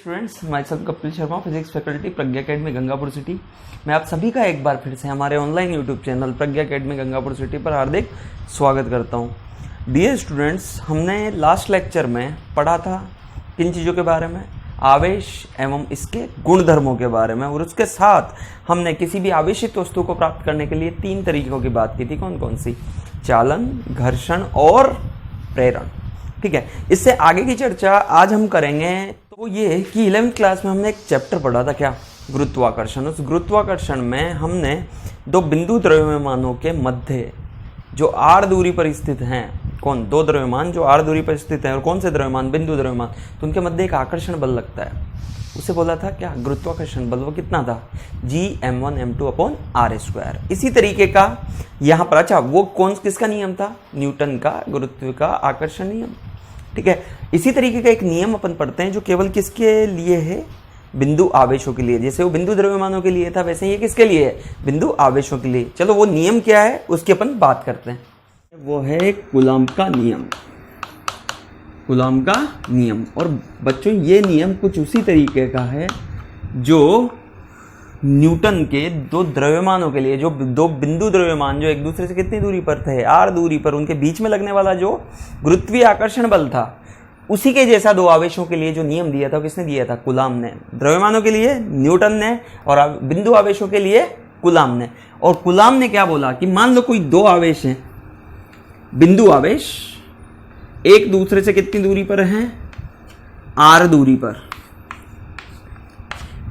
Students, मैं सब Kapil Sharma, physics faculty प्रज्ञा academy Gangapur city. मैं आप सभी का एक बार फिर से हमारे ऑनलाइन यूट्यूब चैनल प्रज्ञा अकेडमी गंगापुर सिटी पर हार्दिक स्वागत करता हूं। डियर स्टूडेंट्स, हमने लास्ट लेक्चर में पढ़ा था किन चीज़ों के बारे में, आवेश एवं इसके गुणधर्मों के बारे में, और उसके साथ हमने किसी भी आवेशित वस्तु को प्राप्त करने के लिए 3 तरीकों की बात की थी। कौन कौन सी? चालन, घर्षण और प्रेरण। ठीक है, इससे आगे की चर्चा आज हम करेंगे। तो ये कि 11वीं क्लास में हमने एक चैप्टर पढ़ा था, क्या? गुरुत्वाकर्षण। उस गुरुत्वाकर्षण में हमने 2 बिंदु द्रव्यमानों के मध्य जो r दूरी पर स्थित हैं, कौन? 2 द्रव्यमान जो r दूरी पर स्थित हैं, और कौन से द्रव्यमान? बिंदु द्रव्यमान। तो उनके मध्य एक आकर्षण बल लगता है, उसे बोला था क्या? गुरुत्वाकर्षण बल। वो कितना था? Gm1m2/r²। इसी तरीके का यहाँ पर, अच्छा वो कौन किसका नियम था? न्यूटन का गुरुत्व का आकर्षण नियम। ठीक है, इसी तरीके का एक नियम अपन पढ़ते हैं जो केवल किसके लिए है? बिंदु आवेशों के लिए। जैसे वो बिंदु द्रव्यमानों के लिए था, वैसे ये किसके लिए है? बिंदु आवेशों के लिए। चलो वो नियम क्या है उसकी अपन बात करते हैं। वो है कूलॉम का नियम। कूलॉम का नियम। और बच्चों ये नियम कुछ उसी तरीके का है जो न्यूटन के 2 द्रव्यमानों के लिए, जो 2 बिंदु द्रव्यमान जो एक दूसरे से कितनी दूरी पर थे? r दूरी पर, उनके बीच में लगने वाला जो गुरुत्वीय आकर्षण बल था, उसी के जैसा 2 आवेशों के लिए जो नियम दिया था, किसने दिया था? कूलॉम ने। द्रव्यमानों के लिए न्यूटन ने, और बिंदु आवेशों के लिए कूलॉम ने। और कूलॉम ने क्या बोला कि मान लो कोई 2 आवेश हैं, बिंदु आवेश, एक दूसरे से कितनी दूरी पर हैं? r दूरी पर।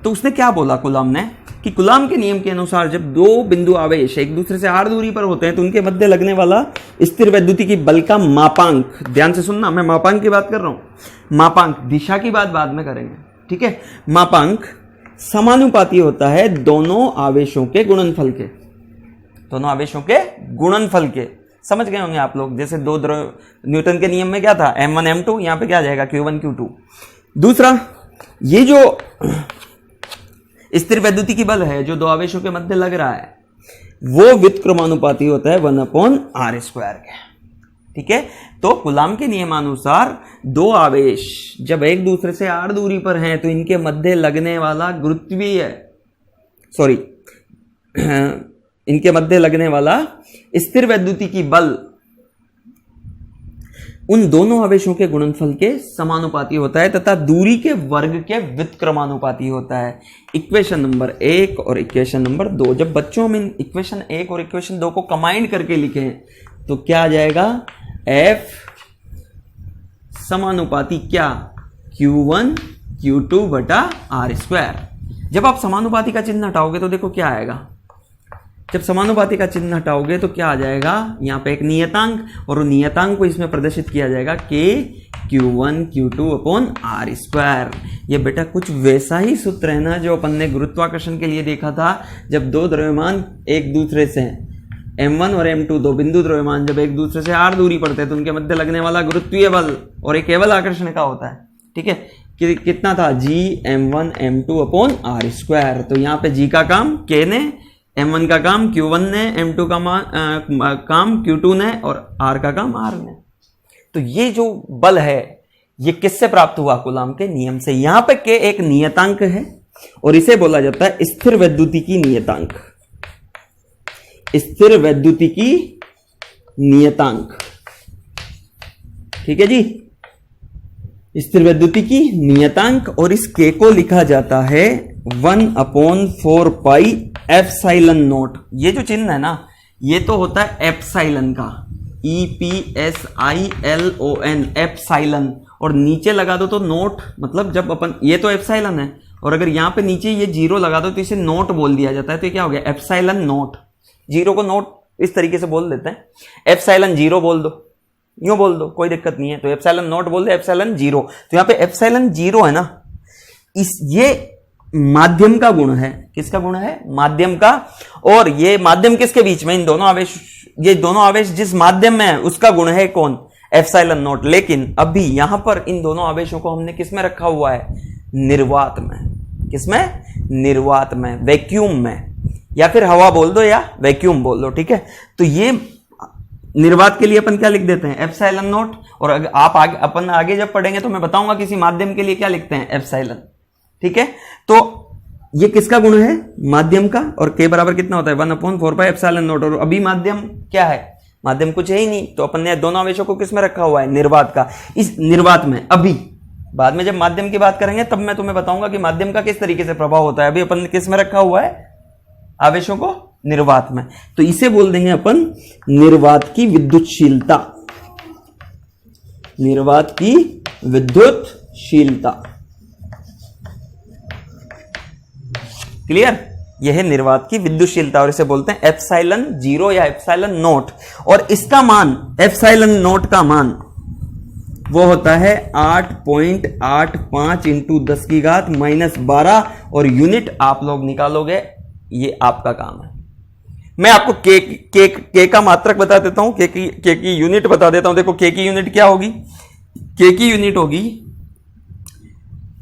तो उसने क्या बोला कूलॉम ने कि कूलॉम के नियम के अनुसार जब 2 बिंदु आवेश एक दूसरे से r दूरी पर होते हैं तो उनके मध्य लगने वाला स्थिर वैद्युतिकी बल का मापांक, ध्यान से सुनना, मैं मापांक की बात कर रहा हूं। मापांक, दिशा की बात बाद में करेंगे। ठीक है, मापांक समानुपाती होता है दोनों आवेशों के गुणनफल के। दोनों आवेशों के गुणनफल के। समझ गए होंगे आप लोग। जैसे 2 न्यूटन के नियम में क्या था? m1 m2, यहां पे क्या आ जाएगा? q1 q2। दूसरा, ये जो स्थिर वैद्युतिकी बल है जो 2 आवेशों के मध्य लग रहा है, वो व्युत्क्रमानुपाती होता है 1/r² के। ठीक है, तो कूलॉम के नियमानुसार 2 आवेश जब एक दूसरे से r दूरी पर हैं तो इनके मध्य लगने वाला इनके मध्य लगने वाला स्थिर वैद्युतिकी बल उन दोनों आवेशों के गुणनफल के समानुपाती होता है तथा दूरी के वर्ग के व्युत्क्रमानुपाती होता है। इक्वेशन नंबर 1 और इक्वेशन नंबर 2। जब बच्चों में इक्वेशन 1 और इक्वेशन 2 को कंबाइन करके लिखें तो क्या आ जाएगा? F समानुपाती क्या? Q1 Q2/r²। जब आप समानुपाती का चिन्ह हटाओगे तो देखो क्या आएगा। जब समानुपाती का चिन्ह हटाओगे तो क्या आ जाएगा? यहाँ पे एक नियतांक, और नियतांक को इसमें प्रदर्शित किया जाएगा k Q1 Q2/r²। ये बेटा कुछ वैसा ही सूत्र है ना जो अपन ने गुरुत्वाकर्षण के लिए देखा था। जब 2 द्रव्यमान एक दूसरे से, m1 और m2, 2 बिंदु द्रव्यमान जब एक दूसरे से r दूरी पड़ते हैं तो उनके मध्य लगने वाला गुरुत्वीय बल, और एक केवल आकर्षण का होता है। ठीक है, कितना था? Gm1 m2/r²। तो यहाँ पे g का काम k ने, m1 का काम q1 ने, m2 का काम q2 ने, और r का काम r ने। तो ये जो बल है ये किससे प्राप्त हुआ? कूलॉम के नियम से। यहां पे k एक नियतांक है और इसे बोला जाता है स्थिर वैद्युतिकी नियतांक। स्थिर वैद्युतिकी नियतांक। ठीक है जी, स्थिर वैद्युतिकी नियतांक। और इस k को लिखा जाता है 1/4πε0। ये जो चिन्ह है ना, ये तो होता है एप्सिलॉन का, EPSILON, एप्सिलॉन। और नीचे लगा दो तो नोट, मतलब जब अपन, ये तो एप्सिलॉन है, और अगर यहां पे नीचे ये 0 लगा दो तो इसे नोट बोल दिया जाता है। तो ये क्या हो गया? Epsilon note. 0 को नोट इस तरीके से बोल देते हैं। एप्सिलॉन 0 बोल दो, यूं बोल दो, कोई दिक्कत नहीं है। तो एप्सिलॉन नोट बोल दे, एप्सिलॉन 0। तो यहां पे एप्सिलॉन 0 है ना, ये माध्यम का गुण है। किसका गुण है? माध्यम का। और ये माध्यम किसके बीच में? इन दोनों आवेश, ये दोनों आवेश जिस माध्यम में है उसका गुण है कौन? Epsilon note. लेकिन अभी यहां पर इन दोनों आवेशों को हमने किसमें रखा हुआ है? निर्वात में। किसमें? निर्वात में, वैक्यूम में, या फिर हवा बोल दो या वैक्यूम बोल दो। ठीक है, तो ये निर्वात के लिए अपन क्या लिख देते हैं? Epsilon note. और अगर आप आगे, अपन आगे जब पढ़ेंगे तो मैं बताऊंगा किसी माध्यम के लिए क्या लिखते हैं? एप्सिलॉन। ठीक है, तो ये किसका गुण है? माध्यम का। और के बराबर कितना होता है? 1/4πε0। और अभी माध्यम क्या है? माध्यम कुछ है ही नहीं, तो अपन ने दोनों आवेशों को किसमें रखा हुआ है? निर्वात का। इस निर्वात में अभी बाद में जब माध्यम की बात करेंगे तब मैं तुम्हें बताऊंगा कि माध्यम का किस तरीके से प्रभाव होता है। अभी अपन ने किस में रखा हुआ है? आवेशों को निर्वात में। तो इसे बोल देंगे अपन निर्वात की विद्युतशीलता। निर्वात की विद्युतशीलता। क्लियर? यह है निर्वात की विद्युतशीलता और इसे बोलते हैं एप्सिलॉन 0 या एप्सिलॉन नॉट। और इसका मान, एप्सिलॉन नॉट का मान वो होता है 8.85 इंटू 10⁻12 और यूनिट आप लोग निकालोगे, ये आपका काम है। मैं आपको के का मात्रक बता देता हूं, के की यूनिट बता देता हूं। देखो के की यूनिट क्या होगी? के की यूनिट होगी,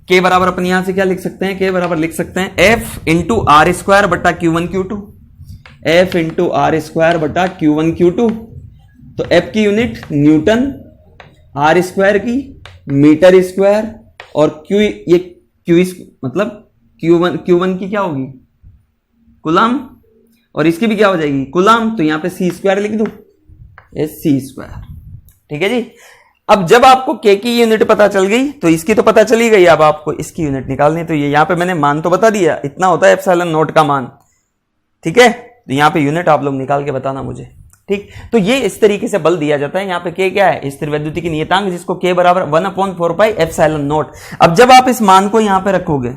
के बराबर अपन यहां से क्या लिख सकते हैं? के बराबर लिख सकते हैं एफ इंटू आर स्क्वायर बटा Q1 Q2। F into are square बटा Q1 Q2। तो एफ की यूनिट न्यूटन, आर स्क्वायर की मीटर स्क्वायर और ये क्यू मतलब Q1 की क्या होगी? कुलाम। और इसकी भी क्या हो जाएगी? कुलाम। तो यहां पे सी स्क्वायर लिख दो, सी स्क्वायर। ठीक है जी। अब जब आपको के की यूनिट पता चल गई तो इसकी तो पता चली गई, अब आपको इसकी यूनिट निकालनी। तो ये यहां पे मैंने मान तो बता दिया, इतना होता है एप्सिलॉन नॉट का मान। ठीक है, तो यहां पे यूनिट आप लोग निकाल के बताना मुझे। ठीक, तो ये इस तरीके से बल दिया जाता है। यहां पे के क्या है? स्थिर वैद्युतिक नियतांक, जिसको के बराबर 1/4πε0। अब जब आप इस मान को यहां पे रखोगे,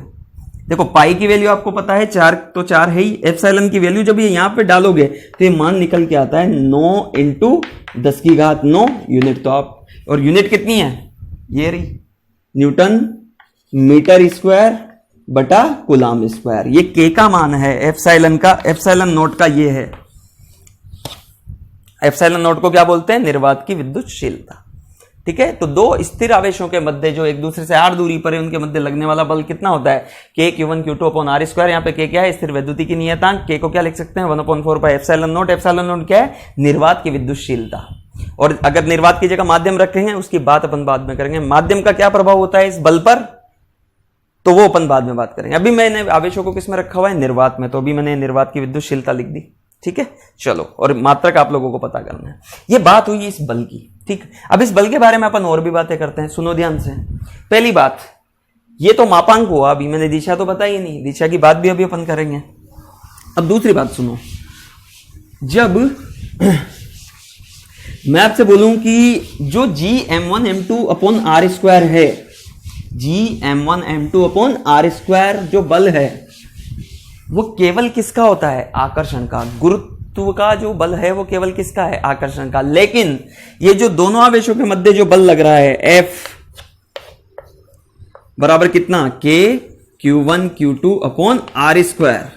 देखो पाई की वैल्यू आपको पता है 4, तो 4 है ही। एप्सिलॉन की वैल्यू जब ये यहां पे डालोगे तो ये मान निकल के आता है 9 इंटू 10⁹ यूनिट। तो आप, और यूनिट कितनी है? ये रही, न्यूटन मीटर स्क्वायर बटा कूलाम स्क्वायर। ये के का मान है एप्सिलॉन का, एप्सिलॉन नॉट का ये है। एप्सिलॉन नॉट को क्या बोलते हैं? निर्वात की विद्युतशीलता। ठीक है, तो दो स्थिर आवेशों के मध्य जो एक दूसरे से r दूरी पर है उनके मध्य लगने वाला बल कितना होता है? के Q1 Q2 upon are square. यहाँ पे के क्या है? स्थिर वैद्युतिक नियतांक। के को क्या लिख सकते हैं? 1/4πε0। एप्सिलॉन नॉट क्या है? निर्वात की विद्युतशीलता। और अगर निर्वात की जगह माध्यम रखेंगे उसकी बात अपन बाद में करेंगे। माध्यम का क्या प्रभाव होता है इस बल पर, तो वो अपन बाद में बात करेंगे। अभी मैंने आवेशों को किस में रखा हुआ है? निर्वात में। तो अभी मैंने निर्वात की विद्युतशीलता लिख दी। ठीक है, चलो, और मात्रक आप लोगों को पता करना है। ये बात हुई इस बल की। ठीक, अब इस बल के बारे में अपन और भी बातें करते हैं, सुनो ध्यान से। पहली बात, ये तो मापांक हुआ, अभी मैंने दिशा तो बताई नहीं, दिशा की बात भी अभी अपन करेंगे। अब दूसरी बात सुनो, जब मैं आपसे बोलूं कि जो Gm1m2 अपॉन आर स्क्वायर है, Gm1m2 अपॉन आर स्क्वायर जो बल है वो केवल किसका होता है? आकर्षण का। गुरुत्व का जो बल है वो केवल किसका है? आकर्षण का। लेकिन ये जो दोनों आवेशों के मध्य जो बल लग रहा है F बराबर कितना? K Q1 Q2 upon are square,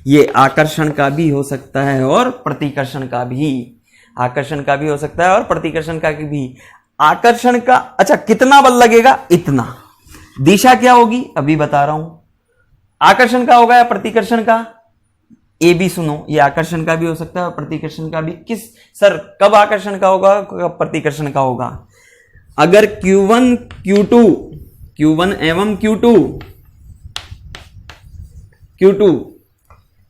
ये आकर्षण का भी हो सकता है और प्रतिकर्षण का भी। आकर्षण का भी हो सकता है और प्रतिकर्षण का भी। आकर्षण का, अच्छा कितना बल लगेगा? इतना। दिशा क्या होगी? अभी बता रहा हूं। आकर्षण का होगा या प्रतिकर्षण का? ए भी सुनो, ये आकर्षण का भी हो सकता है और प्रतिकर्षण का भी। किस सर, कब आकर्षण का होगा, कब प्रतिकर्षण का होगा? अगर Q1 Q2, Q1 एवं Q2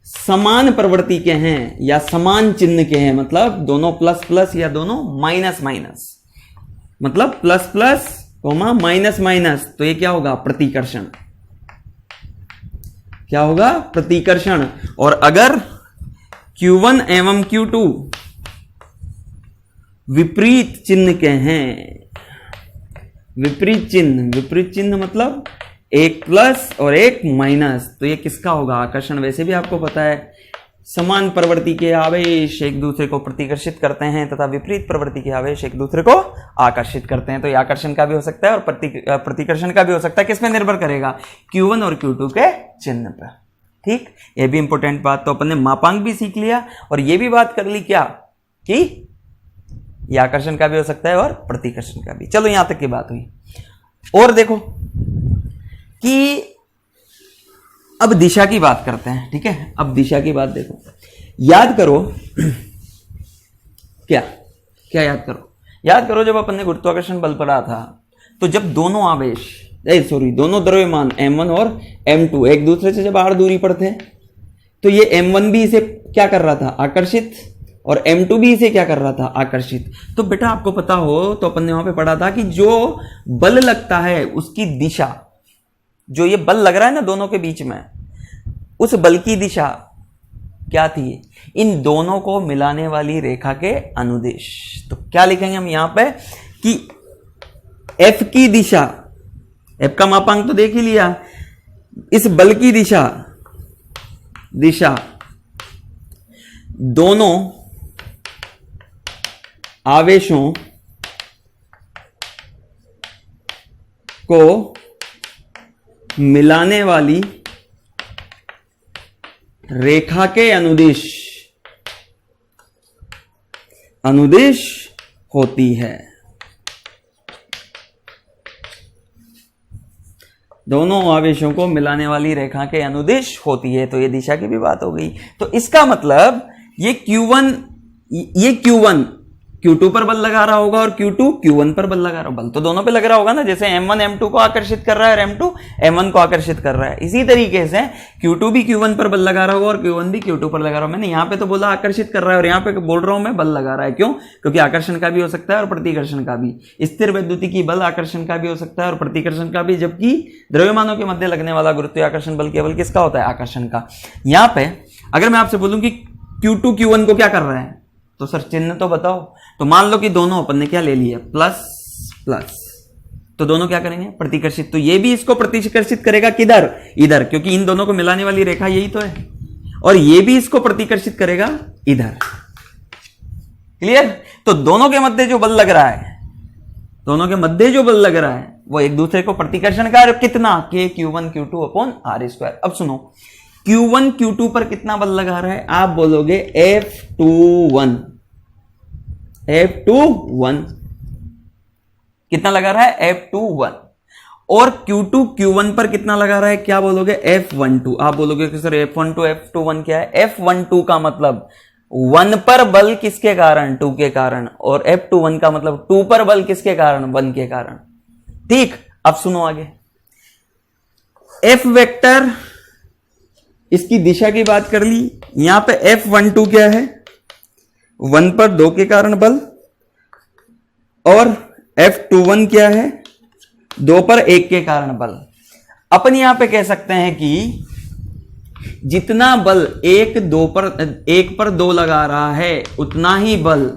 समान प्रवृत्ति के हैं या समान चिन्ह के हैं, मतलब दोनों प्लस प्लस या दोनों माइनस माइनस, मतलब plus plus comma minus minus, तो ये क्या होगा? प्रतिकर्षण। क्या होगा? प्रतिकर्षण। और अगर Q1 एवं Q2 विपरीत चिन्ह के हैं, विपरीत चिन्ह मतलब एक प्लस और एक माइनस, तो ये किसका होगा? आकर्षण। वैसे भी आपको पता है समान प्रवृत्ति के आवेश एक दूसरे को प्रतिकर्षित करते हैं तथा विपरीत प्रवृत्ति के आवेश एक दूसरे को आकर्षित करते हैं। तो ये आकर्षण का भी हो सकता है और प्रतिकर्षण का भी हो सकता है। किस में निर्भर करेगा? Q1 और Q2 के चिन्ह पर। ठीक, ये भी इंपॉर्टेंट बात। तो अपन ने मापांक भी सीख लिया और ये भी बात कर ली क्या कि ये आकर्षण का भी हो सकता है और प्रतिकर्षण का भी। चलो यहां तक की बात हुई। और देखो कि अब दिशा की बात करते हैं। ठीक है, अब दिशा की बात देखो, याद करो क्या याद करो जब अपन ने गुरुत्वाकर्षण बल पढ़ा था तो जब दोनों आवेश सॉरी दोनों द्रव्यमान m1 और m2 एक दूसरे से जब r दूरी पर थे तो ये m1 भी इसे क्या कर रहा था, आकर्षित, और m2 भी इसे क्या कर रहा था, आकर्षित। तो बेटा आपको पता हो तो अपन ने वहां पे पढ़ा था कि जो बल लगता है उसकी दिशा, जो ये बल लग रहा है ना दोनों के बीच में, उस बल की दिशा क्या थी, इन दोनों को मिलाने वाली रेखा के अनुदिश। तो क्या लिखेंगे हम यहां पे कि F की दिशा, F का मापांक तो देख ही लिया, इस बल की दिशा दोनों आवेशों को मिलाने वाली रेखा के अनुदिश होती है। दोनों आवेशों को मिलाने वाली रेखा के अनुदिश होती है। तो ये दिशा की भी बात हो गई। तो इसका मतलब ये Q1 Q2 पर बल लगा रहा होगा और Q2 Q1 पर बल लगा रहा होगा। बल तो दोनों पे लग रहा होगा ना, जैसे M1 M2 को आकर्षित कर रहा है और M2 M1 को आकर्षित कर रहा है, इसी तरीके से Q2 भी Q1 पर बल लगा रहा होगा और Q1 भी Q2 पर लगा रहा होगा। मैंने यहां पे तो बोला आकर्षित कर रहा है और यहां पे बोल रहा हूं मैं बल लगा रहा है। क्यों? क्योंकि आकर्षण का भी हो सकता है और प्रतिकर्षण का भी। स्थिर वैद्युतिकी बल आकर्षण का भी हो सकता है और प्रतिकर्षण का भी, जबकि द्रव्यमानों के मध्य लगने वाला गुरुत्वाकर्षण बल केवल किसका होता है? आकर्षण का। यहां पे अगर मैं आपसे बोलूं कि Q2 Q1 को क्या कर रहा है, तो सर चिन्ह तो बताओ। तो मान लो कि दोनों अपन ने क्या ले लिया, प्लस प्लस, तो दोनों क्या करेंगे? प्रतिकर्षित। तो ये भी इसको प्रतिकर्षित करेगा किधर? इधर, क्योंकि इन दोनों को मिलाने वाली रेखा यही तो है। और ये भी इसको प्रतिकर्षित करेगा इधर। क्लियर? तो दोनों के मध्य जो बल लग रहा है, वो एक दूसरे को प्रतिकर्षण का कितना, K Q1 Q2 upon R²। अब सुनो, Q1 Q2 पर कितना बल लगा रहा है? आप बोलोगे F21 कितना लगा रहा है? F21। और Q2 Q1 पर कितना लगा रहा है? क्या बोलोगे? F12। आप बोलोगे कि सर F12 F21 क्या है? F12 का मतलब 1 पर बल किसके कारण? 2 के कारण। और F21 का मतलब 2 पर बल किसके कारण? 1 के कारण। ठीक, अब सुनो आगे। F वेक्टर, इसकी दिशा की बात कर ली। यहां पे F12 क्या है? 1 पर 2 के कारण बल। और F21 क्या है? 2 पर 1 के कारण बल। अपन यहां पे कह सकते हैं कि जितना बल 1 पर 2 लगा रहा है, उतना ही बल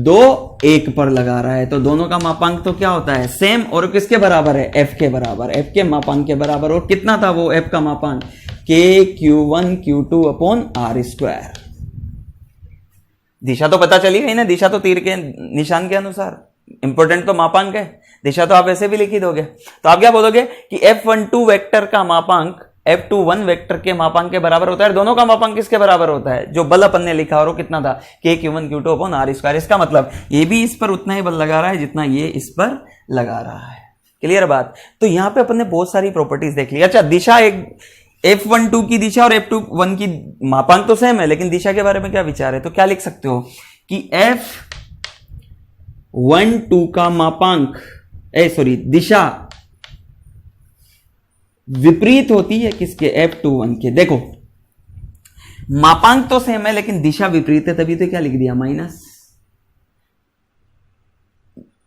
2 1 पर लगा रहा है। तो दोनों का मापांक तो क्या होता है? सेम। और किसके बराबर है? F के बराबर, F के मापांक के बराबर। और कितना था वो F का मापांक? K Q1 Q2 upon R²। दिशा तो पता चली गई ना, दिशा तो तीर के निशान के अनुसार। इंपॉर्टेंट तो मापांक है, दिशा तो आप ऐसे भी लिख ही दोगे। तो आप क्या बोलोगे कि F12 वेक्टर का मापांक F21 वेक्टर के मापांक के बराबर होता है। दोनों का मापांक किसके बराबर होता है? जो बल अपन ने लिखा और वो कितना था? K Q1 Q2 upon R²। इसका मतलब ये भी इस पर उतना ही बल लगा रहा है जितना ये इस पर लगा रहा है। क्लियर बात? तो यहां पे अपन ने बहुत सारी प्रॉपर्टीज देख ली। अच्छा, दिशा, एक F12 की दिशा और F21 की मापांक तो सेम है, लेकिन दिशा के बारे में क्या विचार है? तो क्या लिख सकते हो कि F12 का मापांक, दिशा विपरीत होती है किसके? F21 के। देखो, मापांक तो सेम है लेकिन दिशा विपरीत है, तभी तो क्या लिख दिया? माइनस।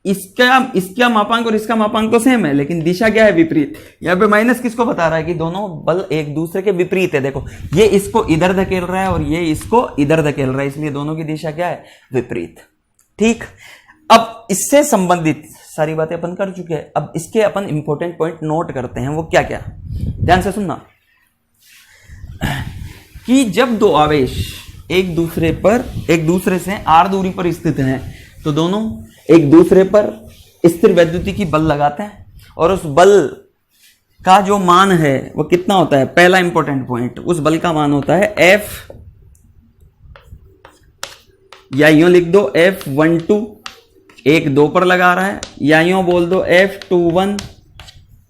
इसका मापांक और इसका मापांक तो सेम है लेकिन दिशा क्या है? विपरीत। यहां पे माइनस किसको बता रहा है? कि दोनों बल एक दूसरे के विपरीत है। देखो, ये इसको इधर धकेल रहा है और ये इसको इधर धकेल रहा है, इसलिए दोनों की दिशा क्या है? विपरीत। ठीक, अब इससे संबंधित सारी बातें अपन कर चुके हैं। अब इसके अपन इंपॉर्टेंट पॉइंट नोट करते हैं। वो क्या क्या? ध्यान से सुनना कि जब दो आवेश एक दूसरे से r दूरी पर स्थित हैं, तो दोनों एक दूसरे पर स्थिर वैद्युतिकी बल लगाते हैं और उस बल का जो मान है वो कितना होता है? पहला इंपॉर्टेंट पॉइंट, उस बल का मान होता है F, या यूं लिख दो F12 1 2 पर लगा रहा है, या यूं बोल दो F21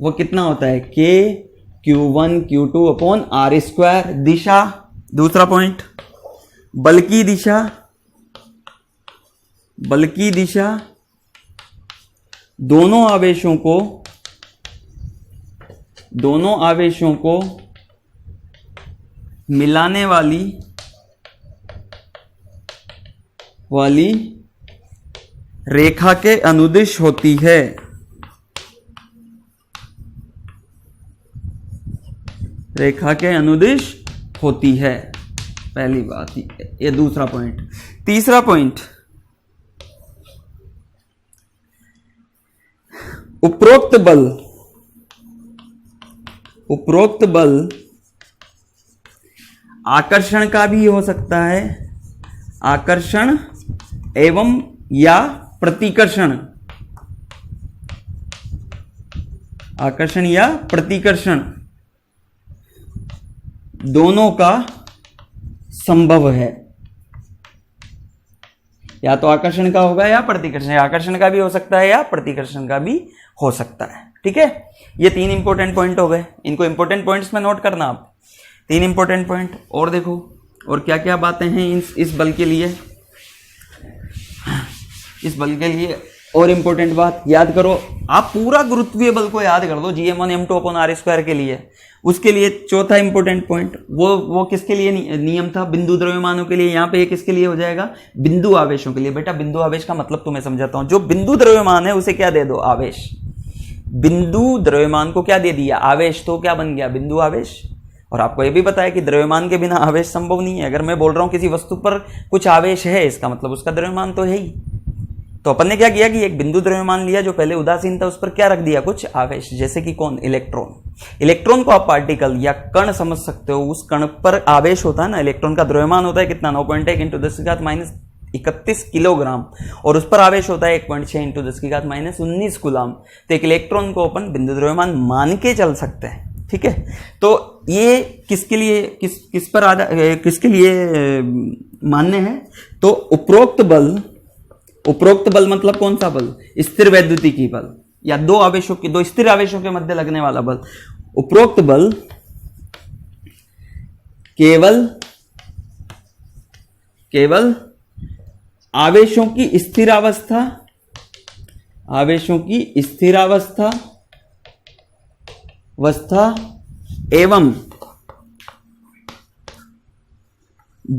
वो कितना होता है? K Q1 Q2 upon R²। दिशा, दूसरा पॉइंट, बल की दिशा दोनों आवेशों को दोनों आवेशों को मिलाने वाली रेखा के अनुदिश होती है। रेखा के अनुदिश होती है, पहली बात। ये दूसरा पॉइंट। तीसरा पॉइंट, उपरोक्त बल आकर्षण का भी हो सकता है, आकर्षण एवं या प्रतिकर्षण, आकर्षण या प्रतिकर्षण दोनों का संभव है। या तो आकर्षण का होगा या प्रतिकर्षण, आकर्षण का भी हो सकता है या प्रतिकर्षण का भी हो सकता है। ठीक है, ये 3 इंपॉर्टेंट पॉइंट हो गए। इनको इंपॉर्टेंट पॉइंट्स में नोट करना आप, 3 इंपॉर्टेंट पॉइंट। और देखो और क्या क्या बातें हैं इस बल के लिए, इस बल के लिए और इंपॉर्टेंट बात याद करो। आप पूरा गुरुत्वीय बल को याद कर दो GM1 m2/r² के लिए। उसके लिए चौथा इंपॉर्टेंट पॉइंट, वो किसके लिए नियम था? बिंदु द्रव्यमानों के लिए। यहाँ पे ये किसके लिए हो जाएगा? बिंदु आवेशों के लिए। बेटा बिंदु आवेश का मतलब तुम्हें समझाता हूं। जो बिंदु द्रव्यमान है उसे क्या दे दो? आवेश। बिंदु द्रव्यमान को क्या दे दिया? आवेश। तो क्या बन गया? बिंदु आवेश। और आपको यह भी पता है कि द्रव्यमान के बिना आवेश संभव नहीं है। अगर मैं बोल रहा हूं किसी वस्तु पर कुछ आवेश है, इसका मतलब उसका द्रव्यमान तो है ही। तो अपन ने क्या किया कि एक बिंदु द्रव्यमान लिया जो पहले उदासीन था, उस पर क्या रख दिया? कुछ आवेश। जैसे कि कौन? इलेक्ट्रॉन। इलेक्ट्रॉन को आप पार्टिकल या कण समझ सकते हो। उस कण पर आवेश होता है ना, इलेक्ट्रॉन का द्रव्यमान होता है कितना? 9.1 × 10⁻31 किलोग्राम। और उस पर आवेश होता है 1.6 × 10⁻19 कूलाम। तो एक इलेक्ट्रॉन को अपन बिंदु द्रव्यमान मान के चल सकते हैं। ठीक है, तो ये किसके लिए किसके लिए मान्य है? तो उपरोक्त बल मतलब कौन सा बल? स्थिर वैद्युतिकी बल, या दो स्थिर आवेशों के मध्य लगने वाला बल। उपरोक्त बल केवल आवेशों की स्थिरावस्था एवं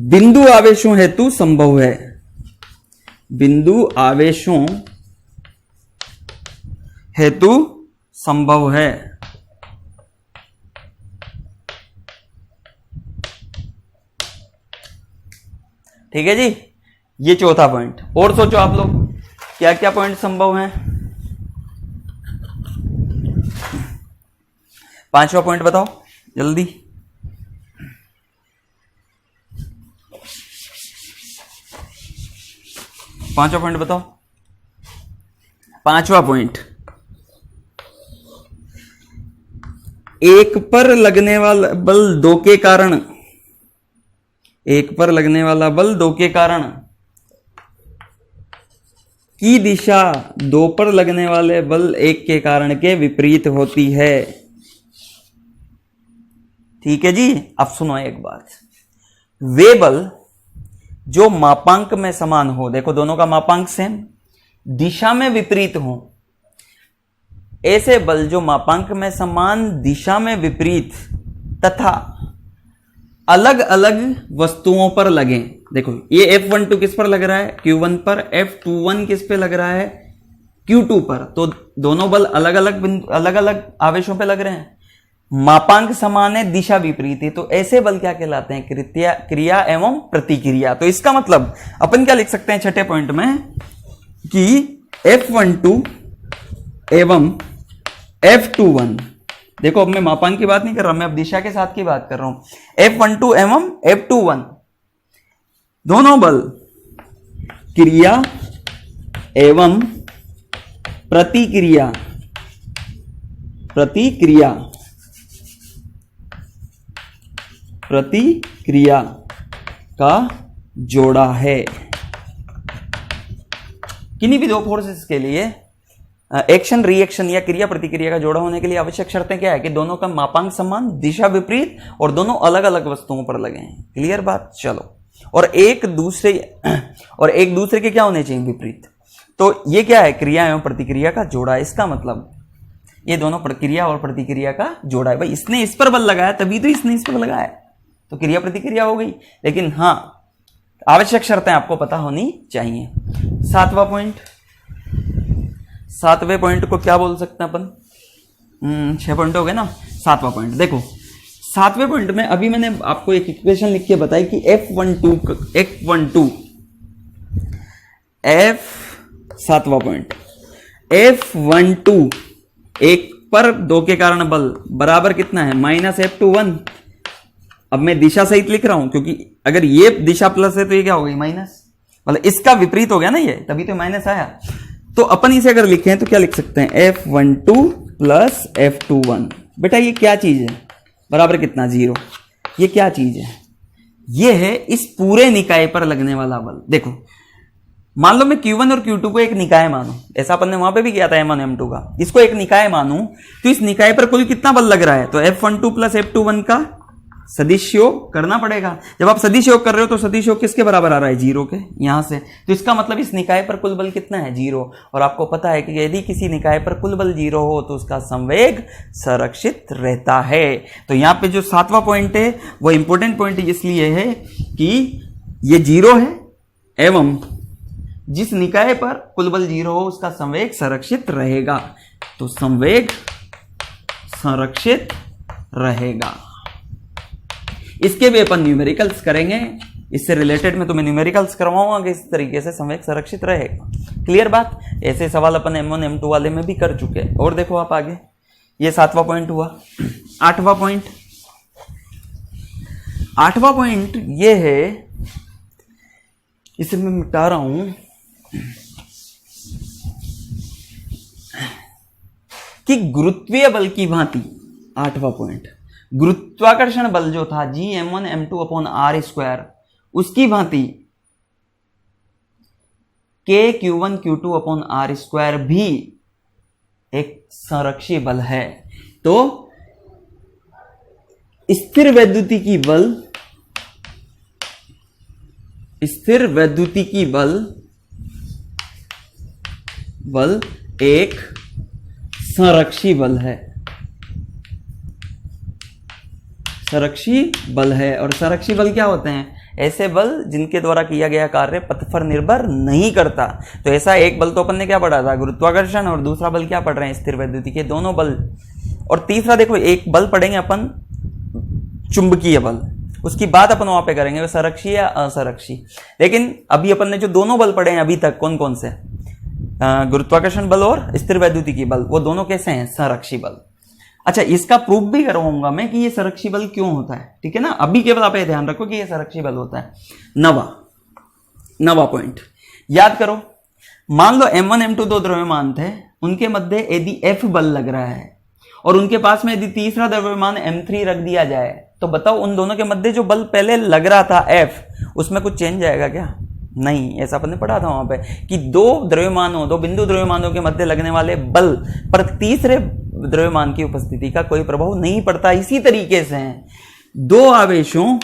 बिंदु आवेशों हेतु संभव है। बिंदु आवेशों हेतु संभव है। ठीक है जी, ये चौथा पॉइंट। और सोचो आप लोग क्या क्या पॉइंट संभव हैं। 5वां पॉइंट बताओ जल्दी। पांचवा पॉइंट बताओ। 5वां पॉइंट, एक पर लगने वाला बल 2 के कारण, एक पर लगने वाला बल 2 के कारण की दिशा 2 पर लगने वाले बल 1 के कारण के विपरीत होती है। ठीक है जी, अब सुनो एक बात। वे बल जो मापांक में समान हो, देखो दोनों का मापांक सेम, दिशा में विपरीत हो, ऐसे बल जो मापांक में समान, दिशा में विपरीत तथा अलग अलग वस्तुओं पर लगें। देखो ये F12 किस पर लग रहा है? Q1 पर। F21 किस पे लग रहा है? Q2 पर। तो दोनों बल अलग अलग आवेशों पे लग रहे हैं। मापांक समान है, दिशा विपरीत है, तो ऐसे बल क्या कहलाते हैं? क्रिया एवं प्रतिक्रिया। तो इसका मतलब अपन क्या लिख सकते हैं 6ठे पॉइंट में कि F12 एवं F21, देखो अब मैं मापांक की बात नहीं कर रहा, मैं अब दिशा के साथ की बात कर रहा हूं। F12 एवं F21 दोनों बल क्रिया एवं प्रतिक्रिया का जोड़ा है। किन्हीं भी दो फोर्सेस के लिए एक्शन रिएक्शन या क्रिया प्रतिक्रिया का जोड़ा होने के लिए आवश्यक शर्तें क्या है? कि दोनों का मापांक समान, दिशा विपरीत और दोनों अलग अलग वस्तुओं पर लगे हैं। क्लियर बात? चलो, और एक दूसरे के क्या होने चाहिए? विपरीत। तो ये क्या है? क्रिया एवं प्रतिक्रिया का जोड़ा। इसका मतलब ये दोनों प्रक्रिया और प्रतिक्रिया का जोड़ा है। भाई इसने इस पर बल लगाया तभी तो इसने इस पर लगाया, तो क्रिया प्रतिक्रिया हो गई। लेकिन हाँ, आवश्यक शर्तें आपको पता होनी चाहिए। सातवां पॉइंट, सातवें पॉइंट को क्या बोल सकते हैं अपन? 6 पॉइंट हो गए ना। सातवां पॉइंट देखो, सातवें पॉइंट में अभी मैंने आपको एक इक्वेशन लिख के बताई कि सातवां पॉइंट F12 1 पर 2 के कारण बल बराबर कितना है? -F21। अब मैं दिशा सहित लिख रहा हूं क्योंकि अगर ये दिशा प्लस है तो ये क्या हो गई? माइनस। मतलब इसका विपरीत हो गया ना ये, तभी तो माइनस आया। तो अपन इसे अगर लिखें तो क्या लिख सकते हैं? F12 plus F21। बेटा ये क्या चीज है? बराबर कितना? 0। ये क्या चीज है? ये है इस पूरे निकाय पर लगने वाला बल। देखो मान लो मैं Q1 और Q2 को एक निकाय मानूं, ऐसा अपन ने वहां पे भी किया था M1 M2 का, इसको एक निकाय मानूं तो इस निकाय पर कुल कितना बल लग रहा है? तो F12 प्लस F21 का सदिश योग करना पड़ेगा। जब आप सदिश योग कर रहे हो तो सदिश योग किसके बराबर आ रहा है? 0 के, यहां से। तो इसका मतलब इस निकाय पर कुल बल कितना है? 0। और आपको पता है कि यदि किसी निकाय पर कुल बल 0 हो तो उसका संवेग संरक्षित रहता है। तो यहां पे जो सातवां पॉइंट है वो इंपॉर्टेंट पॉइंट इसलिए है कि ये 0 है एवं जिस निकाय पर कुल बल 0 हो उसका संवेग संरक्षित रहेगा। तो संवेग संरक्षित रहेगा। इसके भी अपन न्यूमेरिकल्स करेंगे, इससे रिलेटेड मैं तुम्हें न्यूमेरिकल्स करवाऊंगा कि इस तरीके से संवेग संरक्षित रहेगा। क्लियर बात? ऐसे सवाल अपन M1 M2 वाले में भी कर चुके हैं। और देखो आप आगे, ये सातवां पॉइंट हुआ। आठवां पॉइंट ये है, इसे मैं मिटा रहा हूं कि गुरुत्वीय बल की भांति, आठवां पॉइंट, गुरुत्वाकर्षण बल जो था Gm1 M2 upon R square, उसकी भांति KQ1 Q2 upon R square भी एक संरक्षी बल है। तो स्थिर वैद्युतिकी बल एक संरक्षी बल है। संरक्षी बल है। और संरक्षी बल क्या होते हैं? ऐसे बल जिनके द्वारा किया गया कार्य पथ पर निर्भर नहीं करता। तो ऐसा एक बल तो अपन ने क्या पढ़ा था? गुरुत्वाकर्षण। और दूसरा बल क्या पढ़ रहे हैं? स्थिर वैद्युतिकी, दोनों बल। और तीसरा देखो, एक बल पढ़ेंगे अपन चुंबकीय बल, उसकी बात अपन वहां पे करेंगे वो संरक्षी या असंरक्षी। लेकिन अभी अपन ने जो दोनों बल पढ़े हैं अभी तक, कौन कौन से? गुरुत्वाकर्षण बल और स्थिर वैद्युतिकी बल, वो दोनों कैसे हैं? संरक्षी बल। अच्छा, इसका प्रूफ भी करवाऊंगा मैं कि ये संरक्षी बल क्यों होता है। ठीक है ना? अभी केवल आप ये ध्यान रखो कि ये संरक्षी बल होता है। नवा पॉइंट याद करो। मान लो M1 M2 दो द्रव्यमान थे, उनके मध्य यदि F बल लग रहा है और उनके पास में यदि तीसरा द्रव्यमान M3 रख दिया जाए, तो बताओ उन दोनों के मध्य जो बल पहले लग रहा था F, उसमें कुछ चेंज आएगा क्या? नहीं। ऐसा अपन ने पढ़ा था वहां पे कि दो बिंदु द्रव्यमानों के मध्य लगने वाले बल पर तीसरे द्रव्यमान की उपस्थिति का कोई प्रभाव नहीं पड़ता। इसी तरीके से दो आवेशों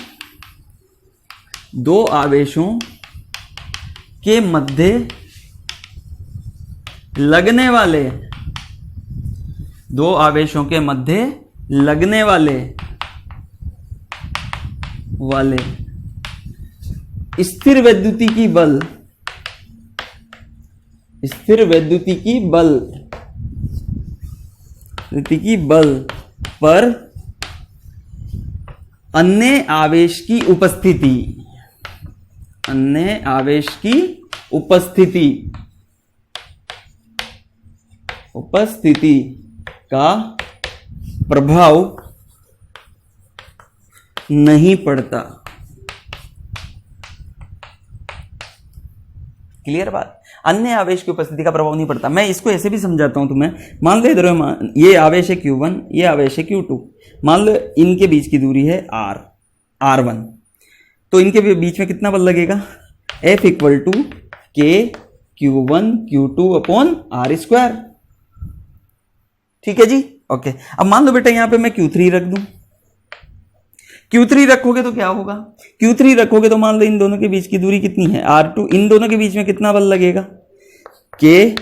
के मध्य लगने वाले स्थिर वैद्युतिकी बल पर अन्य आवेश की उपस्थिति का प्रभाव नहीं पड़ता। क्लियर बात? अन्य आवेश की उपस्थिति का प्रभाव नहीं पड़ता। मैं इसको ऐसे भी समझाता हूं तुम्हें। मान लो द्रव्यमान, ये आवेश है Q1, ये आवेश है Q2। मान लो इनके बीच की दूरी है R1, तो इनके बीच में कितना बल लगेगा? F equal to K Q1 Q2 upon R square. ठीक है जी? ओके। अब मान लो बेटा यहां पे मैं Q3 रख दूं। Q3 रखोगे तो क्या होगा? Q3 रखोगे तो मान लो इन दोनों के बीच की दूरी कितनी है? R2। इन दोनों के बीच में कितना बल लगेगा? K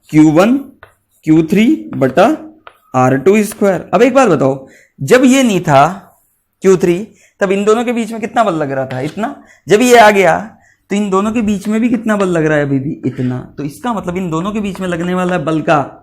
Q1 Q3 बटा R2²। अब एक बात बताओ, जब ये नहीं था Q3 तब इन दोनों के बीच में कितना बल लग रहा था? इतना। जब ये आ गया तो इन दोनों के बीच में भी कितना बल लग रहा है? अभी भी इतना। तो इसका मतलब इन दोनों के बीच में लगने वाला बल का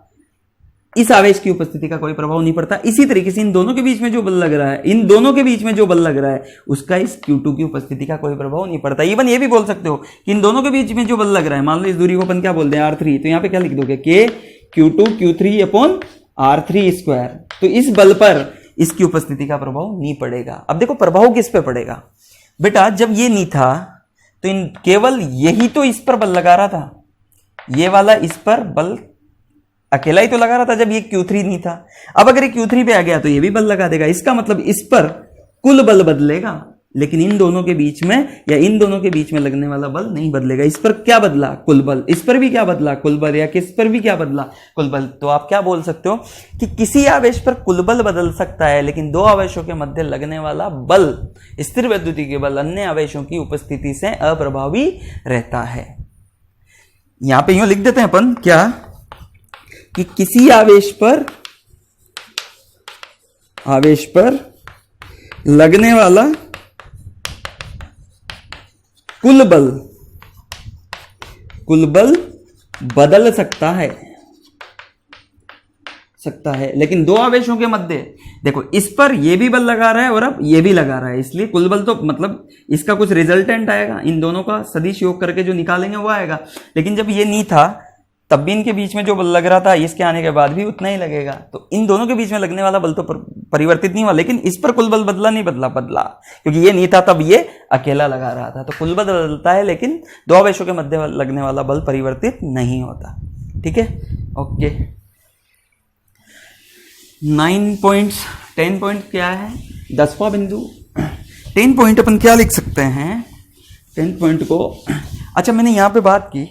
इस आवेश की उपस्थिति का कोई प्रभाव नहीं पड़ता। इसी तरीके से इन दोनों के बीच में जो बल लग रहा है, इन दोनों के बीच में जो बल लग रहा है उसका इस Q2 की उपस्थिति का कोई प्रभाव नहीं पड़ता। इवन ये भी बोल सकते हो कि इन दोनों के बीच में जो बल लग रहा है, मान लो इस दूरी को अपन क्या बोलते हैं? R3। तो यहां पे क्या लिख दोगे? K Q2 Q3 upon R3²। तो इस बल पर इसकी उपस्थिति का प्रभाव नहीं पड़ेगा। अब देखो प्रभाव किस पे पड़ेगा बेटा? जब ये नहीं था तो इन केवल यही तो इस पर बल लगा रहा था, ये वाला इस पर बल अकेला ही तो लगा रहा था जब ये Q3 नहीं था। अब अगर ये Q3 पे आ गया तो ये भी बल लगा देगा। इसका मतलब इस पर कुल बल बदलेगा, लेकिन इन दोनों के बीच में या इन दोनों के बीच में लगने वाला बल नहीं बदलेगा। इस पर क्या बदला? कुल बल। इस पर भी क्या बदला? कुल बल। या किस पर भी क्या बदला? कुल बल। तो आप क्या बोल सकते हो कि किसी आवेश पर कुल बल बदल सकता है, लेकिन दो आवेशों के मध्य लगने वाला बल, स्थिर वैद्युति के बल, अन्य आवेशों की उपस्थिति से अप्रभावी रहता है। यहां पे यूं लिख देते हैं अपन क्या, कि किसी आवेश पर लगने वाला कुल बल बदल सकता है, लेकिन दो आवेशों के मध्य देखो, इस पर ये भी बल लगा रहा है और अब ये भी लगा रहा है, इसलिए कुल बल तो मतलब इसका कुछ रिजल्टेंट आएगा, इन दोनों का सदिश योग करके जो निकालेंगे वो आएगा। लेकिन जब ये नहीं था तब भी इनके बीच में जो बल लग रहा था, इसके आने के बाद भी उतना ही लगेगा। तो इन दोनों के बीच में लगने वाला बल तो परिवर्तित नहीं हुआ, लेकिन इस पर कुल बल बदला नहीं, बदला क्योंकि ये नहीं था तब ये अकेला लगा रहा था। तो कुल बल बदलता है, लेकिन दो आवेशों के मध्य लगने वाला बल परिवर्तित नहीं होता। ठीक है, ओके। 9 पॉइंट्स, 10 पॉइंट क्या है? 10वां बिंदु। 10 पॉइंट अपन क्या लिख सकते हैं? 10 पॉइंट को, अच्छा मैंने यहां पे बात की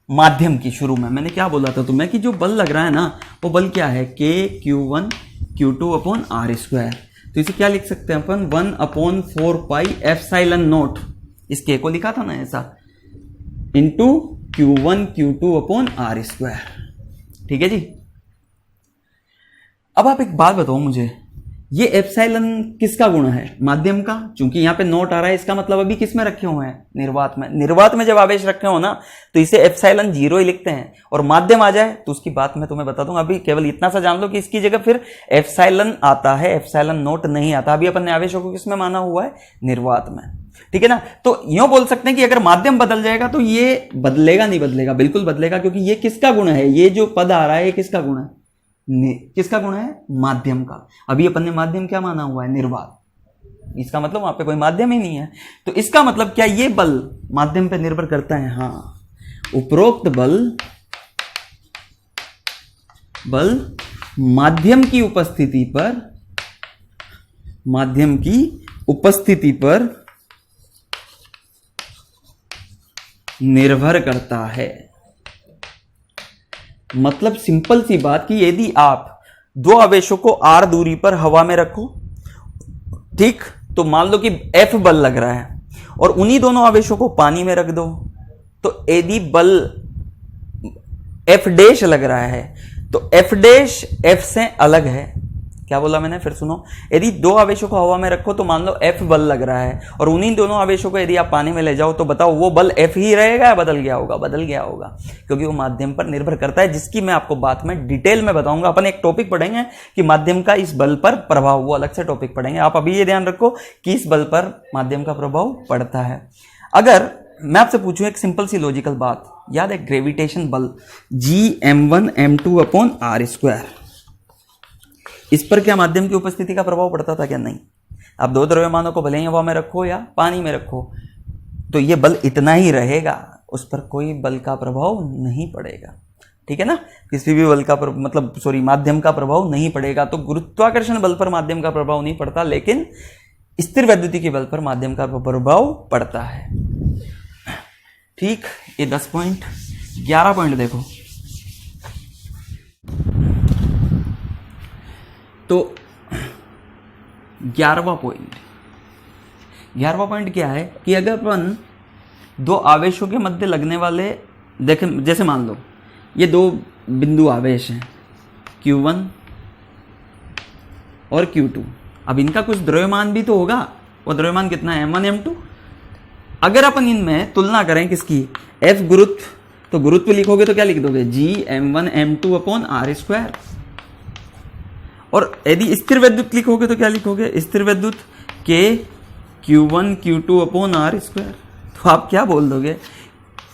माध्यम की। शुरू में मैंने क्या बोला था तुम्हें कि जो बल लग रहा है ना, वो बल क्या है? K Q1 Q2 upon R²। तो इसे क्या लिख सकते हैं अपन? 1/4 पाई एप्सिलॉन नॉट, इस K को लिखा था ना ऐसा, into Q1 Q2 upon R²। ठीक है जी। अब आप एक बात बताओ मुझे, ये एप्सिलॉन किसका गुण है? माध्यम का। चूंकि यहां पे नोट आ रहा है, इसका मतलब अभी किस में रखे हुए हैं? निर्वात में। निर्वात में जब आवेश रखे हो ना तो इसे एप्सिलॉन 0 ही लिखते हैं, और माध्यम आ जाए तो उसकी बात मैं तुम्हें बता दूंगा। अभी केवल इतना सा जान लो कि इसकी जगह फिर एप्सिलॉन आता है, एप्सिलॉन नोट नहीं आता। अभी अपन ने आवेशों को किसमें माना हुआ है? निर्वात में। ठीक है ना। तो यूं बोल सकते हैं कि अगर माध्यम बदल जाएगा तो ये बदलेगा नहीं? बदलेगा, बिल्कुल बदलेगा, क्योंकि ये किसका गुण है? ये जो पद आ रहा है ये किसका गुण है? किसका गुण है? माध्यम का। अभी अपन ने माध्यम क्या माना हुआ है? निर्वात। इसका मतलब वहां पे कोई माध्यम ही नहीं है। तो इसका मतलब क्या ये बल माध्यम पे निर्भर करता है? हाँ, उपरोक्त बल माध्यम की उपस्थिति पर निर्भर करता है। मतलब सिंपल सी बात कि यदि आप दो आवेशों को r दूरी पर हवा में रखो, ठीक, तो मान लो कि F बल लग रहा है, और उन्हीं दोनों आवेशों को पानी में रख दो, तो यदि बल F डैश लग रहा है तो F डैश F से अलग है। क्या बोला मैंने? फिर सुनो। यदि दो आवेशों को हवा में रखो तो मान लो F बल लग रहा है, और उन्हीं दोनों आवेशों को यदि आप पानी में ले जाओ तो बताओ वो बल F ही रहेगा या बदल गया होगा? बदल गया होगा, क्योंकि वो माध्यम पर निर्भर करता है, जिसकी मैं आपको बात में डिटेल में बताऊंगा। अपन एक टॉपिक पढ़ेंगे कि माध्यम का इस बल पर प्रभाव, वो अलग से टॉपिक पढ़ेंगे। आप अभी ये ध्यान रखो कि इस बल पर माध्यम का प्रभाव पड़ता है। अगर मैं आपसे पूछूं एक सिंपल सी लॉजिकल बात, याद है ग्रेविटेशन बल Gm1 m2 अपॉन R², इस पर क्या माध्यम की उपस्थिति का प्रभाव पड़ता था क्या? नहीं। आप दो द्रव्यमानों को भले ही हवा में रखो या पानी में रखो तो ये बल इतना ही रहेगा, उस पर कोई बल का प्रभाव नहीं पड़ेगा। ठीक है ना। किसी भी बल का माध्यम का प्रभाव नहीं पड़ेगा। तो गुरुत्वाकर्षण बल पर माध्यम का प्रभाव नहीं पड़ता, लेकिन स्थिर वैद्युतिकी बल पर माध्यम का प्रभाव पड़ता है। ठीक, ये 10 पॉइंट। 11 पॉइंट देखो। तो 11वां पॉइंट क्या है कि अगर अपन दो आवेशों के मध्य लगने वाले, देखें जैसे मान लो ये दो बिंदु आवेश हैं Q1 और Q2। अब इनका कुछ द्रव्यमान भी तो होगा, वो द्रव्यमान कितना है m1 m2। अगर अपन इनमें तुलना करें किसकी, F गुरुत्व, तो गुरुत्व लिखोगे तो क्या लिख दोगे, G m1 m2 upon r square. और यदि स्थिर विद्युत लिखोगे तो क्या लिखोगे, स्थिर विद्युत K Q1 Q2 upon r square. तो आप क्या बोल दोगे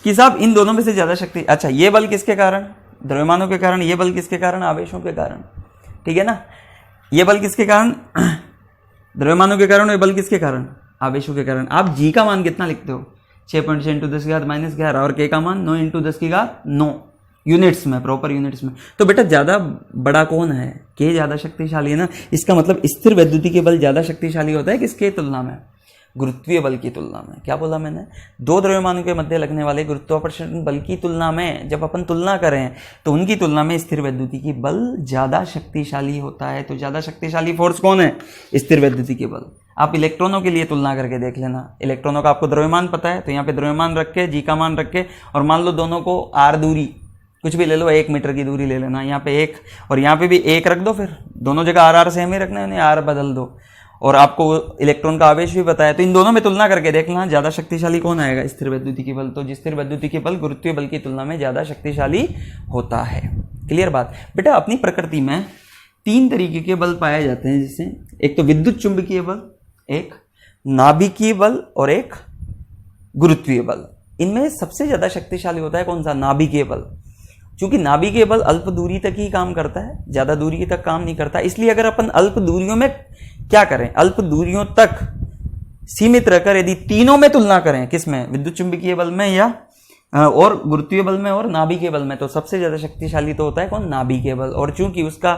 कि साहब इन दोनों में से ज्यादा शक्ति, अच्छा ये बल किसके कारण, द्रव्यमानों के कारण, ये बल किसके कारण, आवेशों के कारण, ठीक है ना। ये बल किसके कारण, द्रव्यमानों के कारण, ये बल किसके कारण, आवेशों के कारण। आप G का मान कितना लिखते हो, 6.6 × 10⁻⁻11 और K का मान 9 × 10⁹ यूनिट्स में, प्रॉपर यूनिट्स में। तो बेटा ज्यादा बड़ा कौन है, K ज्यादा शक्तिशाली है ना। इसका मतलब स्थिर वैद्युति के बल ज्यादा शक्तिशाली होता है किसके तुलना में, गुरुत्वीय बल की तुलना में। क्या बोला मैंने, दो द्रव्यमानों के मध्य लगने वाले गुरुत्वाकर्षण बल की तुलना में जब अपन तुलना करें तो उनकी तुलना में स्थिर वैद्युति की बल ज्यादा शक्तिशाली होता है। तो ज्यादा शक्तिशाली फोर्स कौन है, स्थिर वैद्युति के बल। आप इलेक्ट्रॉनों के लिए तुलना करके देख लेना, इलेक्ट्रॉनों का आपको द्रव्यमान पता है, तो यहाँ पे द्रव्यमान रख के, जी का मान रख के, और मान लो दोनों को आर दूरी कुछ भी ले लो, 1 मीटर की दूरी ले लेना, यहाँ पे 1 और यहाँ पे भी 1 रख दो, फिर दोनों जगह आर सेम ही रखना है, आर बदल दो, और आपको इलेक्ट्रॉन का आवेश भी पता है। तो इन दोनों में तुलना करके देख लेना ज्यादा शक्तिशाली कौन आएगा, स्थिर वैद्युति की बल। तो स्थिर वैद्युति की बल गुरुत्वीय बल की तुलना में ज्यादा शक्तिशाली होता है। क्लियर बात बेटा। अपनी प्रकृति में 3 तरीके के बल पाए जाते हैं, जिससे एक तो विद्युत चुंबकीय बल, एक नाभिकीय बल और एक गुरुत्वीय बल। इनमें सबसे ज्यादा शक्तिशाली होता है कौन सा, नाभिकीय बल। क्योंकि नाभिकीय बल अल्प दूरी तक ही काम करता है, ज्यादा दूरी तक काम नहीं करता। इसलिए अगर अपन अल्प दूरियों में क्या करें, अल्प दूरियों तक सीमित रहकर यदि तीनों में तुलना करें, किसमें, विद्युत चुंबकीय बल में या और गुरुत्वीय बल में और नाभिकीय बल में, तो सबसे ज्यादा शक्तिशाली तो होता है कौन, नाभिकीय बल। और चूंकि उसका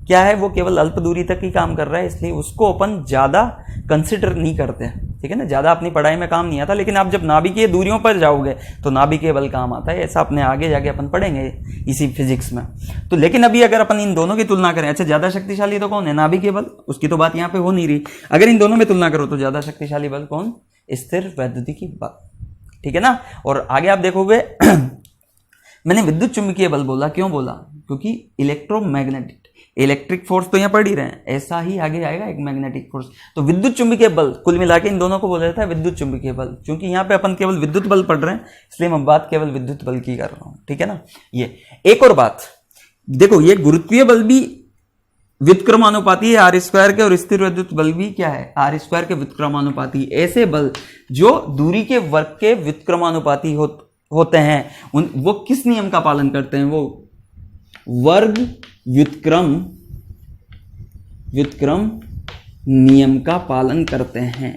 क्या है, वो केवल अल्प दूरी तक ही काम कर रहा है, इसलिए उसको अपन ज्यादा कंसिडर नहीं करते, ठीक है ना, ज्यादा अपनी पढ़ाई में काम नहीं आता। लेकिन आप जब नाभिकीय दूरियों पर जाओगे तो नाभिकीय बल काम आता है, ऐसा अपने आगे जाके अपन पढ़ेंगे इसी फिजिक्स में। तो लेकिन अभी अगर अपन इन दोनों की तुलना करें, अच्छा ज्यादा शक्तिशाली तो कौन है, नाभिकीय बल, उसकी तो बात यहाँ पे हो नहीं रही। अगर इन दोनों में तुलना करो तो ज्यादा शक्तिशाली बल कौन, स्थिर वैद्युतिकी बल, ठीक है ना। और आगे आप देखोगे मैंने विद्युत चुंबकीय बल बोला, क्यों बोला, क्योंकि इलेक्ट्रोमैग्नेटिक, इलेक्ट्रिक फोर्स तो यहाँ पढ़ ही रहे हैं, ऐसा ही आगे आएगा एक मैग्नेटिक फोर्स। तो विद्युत चुंबकीय बल कुल मिला के इन दोनों को बोला जाता है विद्युत चुंबकीय बल। क्योंकि यहाँ पे अपन केवल विद्युत बल पढ़ रहे हैं, इसलिए मैं बात केवल विद्युत बल की कर रहा हूँ, ठीक है ना। ये एक और बात देखो, ये गुरुत्वीय बल भी व्युत्क्रमानुपाती है आर स्क्वायर के, और स्थिर विद्युत बल भी क्या है, आर स्क्वायर के व्युत्क्रमानुपाती। ऐसे बल जो दूरी के वर्ग के व्युत्क्रमानुपाती होते हैं, वो किस नियम का पालन करते हैं, वो वर्ग व्युत्क्रम नियम का पालन करते हैं।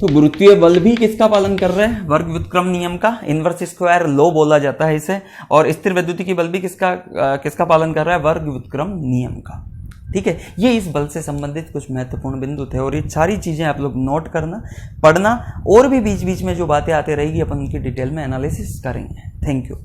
तो गुरुत्वीय बल भी किसका पालन कर रहे हैं, वर्ग व्युत्क्रम नियम का, इनवर्स स्क्वायर लॉ बोला जाता है इसे। और स्थिर वैद्युतिकी बल भी किसका पालन कर रहा है, वर्ग व्युत्क्रम नियम का, ठीक है। ये इस बल से संबंधित कुछ महत्वपूर्ण बिंदु थे, और ये सारी चीजें आप लोग नोट करना, पढ़ना, और भी बीच बीच में जो बातें आते रहेगी अपन उनकी डिटेल में एनालिसिस करेंगे। Thank you.